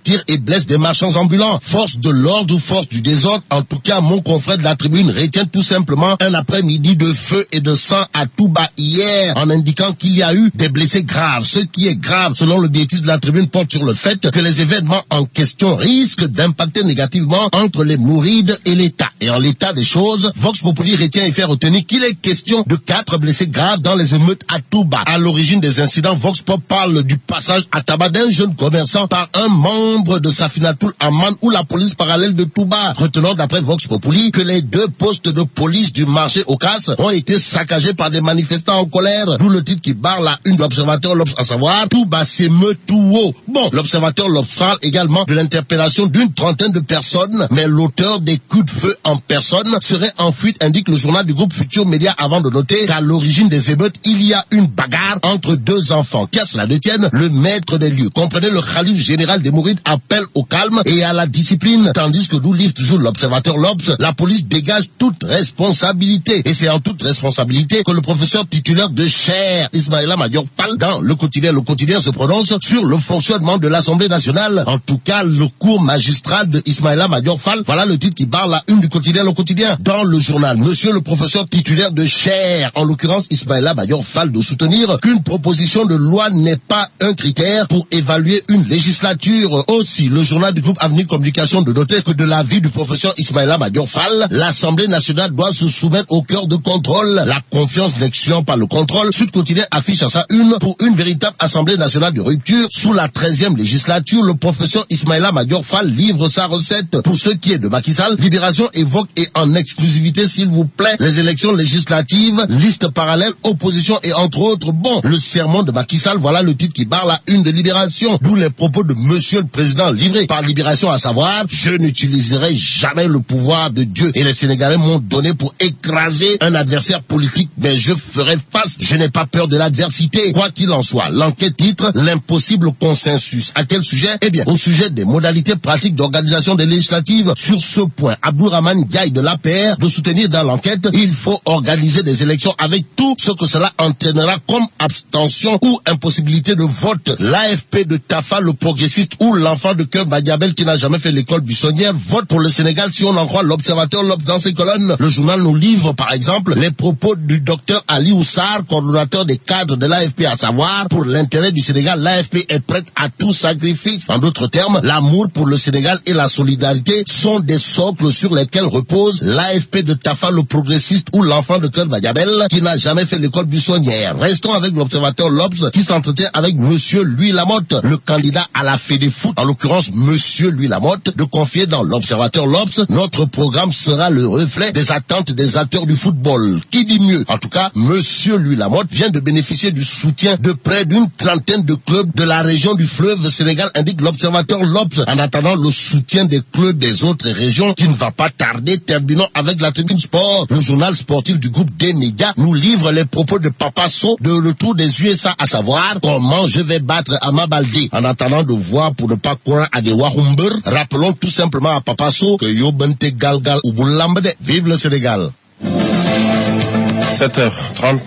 tire et blesse des marchands ambulants. Force de l'ordre ou force du désordre, en tout cas, mon confrère de la Tribune retient tout simplement un après-midi de feu et de sang à Touba hier, en indiquant qu'il y a eu des blessés graves. Ce qui est grave, selon le directrice de la Tribune, porte sur le fait que les événements en question risquent d'impacter négativement entre les Mourides et l'État. Et en l'état des choses, Vox Populi retient et fait retenir qu'il est question de 4 blessés graves dans les émeutes à Touba. À l'origine des incidents, Vox Pop parle du passage à tabac d'un jeune commerçant par un membre de Safinatoul Amman ou la police parallèle de Touba. Retenons d'après Vox Populi que les 2 postes de police du marché Ocas ont été saccagés par des manifestants en colère. D'où le titre qui barre la une de l'Observateur L'Obs, à savoir Touba s'émeut tout haut. Bon, l'Observateur L'Obs parle également de l'interpellation d'une trentaine de personnes, mais l'auteur des coups de feu en personne serait en fuite, indique le journal du groupe Futur Média, avant de noter qu'à l'origine des émeutes, il y a une bagarre entre 2 enfants. Qu'à cela ne tienne, le maître des lieux, comprenez le khalife général des Mourides, appelle au calme et à la discipline, tandis que d'où livre toujours l'Observateur L'Obs, la police dégage toute responsabilité. Et c'est en toute responsabilité que le professeur titulaire de chaire, Ismaïla Madior Fall, dans le quotidien se prononce sur le fonctionnement de l'Assemblée nationale. En tout cas, le cours magistral de Ismaïla Madior Fall, voilà le titre qui barre la une du quotidien Le Quotidien. Dans le journal, monsieur le professeur titulaire de chaire, en l'occurrence Ismaïla Madior Fall, de soutenir qu'une proposition de loi n'est pas un critère pour évaluer une législature. Aussi, le journal du groupe Avenir Communication de noter que de l'avis du professeur Ismaïla Madior Fall, l'Assemblée nationale doit se soumettre au cœur de contrôle. La confiance n'excluant pas le contrôle, Sud Quotidien affiche à sa une pour une véritable Assemblée nationale de rupture. Sous la 13e législature, le professeur Ismaïla Madior Fall livre sa recette. Pour ce qui est de Macky Sall, Libération évoque et en exclusivité, s'il vous plaît, les élections législatives, liste parallèle, opposition et entre autres. Bon, le sermon de Macky Sall, voilà le titre qui barre la une de Libération. D'où les propos de monsieur le président livrés par Libération, à savoir, je n'utiliserai jamais le pouvoir de Dieu et les Sénégalais m'ont donné pour écraser un adversaire politique, mais je ferai face. Je n'ai pas peur de l'adversité. Quoi qu'il en soit, l'enquête titre l'impossible consensus. À quel sujet? Eh bien, au sujet des modalités pratiques d'organisation des législatives. Sur ce point, Abdourahmane Diaye de l'APR de soutenir dans l'enquête, il faut organiser des élections avec tout ce que cela entraînera comme abstention ou impossibilité de vote. L'AFP de Tafa, le progressiste, ou l'enfant de cœur Badiabel qui n'a jamais fait l'école buissonnière, vote pour le Sénégal si on en croit l'Observateur L'Obs dans ses colonnes. Le journal nous livre par exemple les propos du docteur Ali Oussar, coordonnateur des cadres de l'AFP, à savoir, pour l'intérêt du Sénégal, l'AFP est prête à tout sacrifice. En d'autres termes, l'amour pour le Sénégal et la solidarité sont des socles sur lesquels repose l'AFP de Tafa, le progressiste, ou l'enfant de cœur Badiabel qui n'a jamais fait l'école buissonnière. Restons avec l'Observateur L'Obs qui s'entretient avec monsieur Louis Lamotte, le candidat à la Fédé Foot, en l'occurrence monsieur Louis Lamotte, de confier dans l'Observateur L'Obs, notre programme sera le reflet des attentes des acteurs du football. Qui dit mieux? En tout cas, monsieur Louis Lamotte vient de bénéficier du soutien de près d'une trentaine de clubs de la région du fleuve Sénégal, indique l'Observateur L'Obs. En attendant le soutien des clubs des autres régions qui ne va pas tarder, terminons avec la Tribune Sport. Le journal sportif du groupe des médias nous livre les propos de Papa Sow de retour des USA, à savoir comment je vais battre Ama Baldé. En attendant de voir pour ne pas courir à des Wahumber, rappelons tout simplement à Papa Sow que yo bente galgal ou boulambede. Vive le Sénégal. 7h30.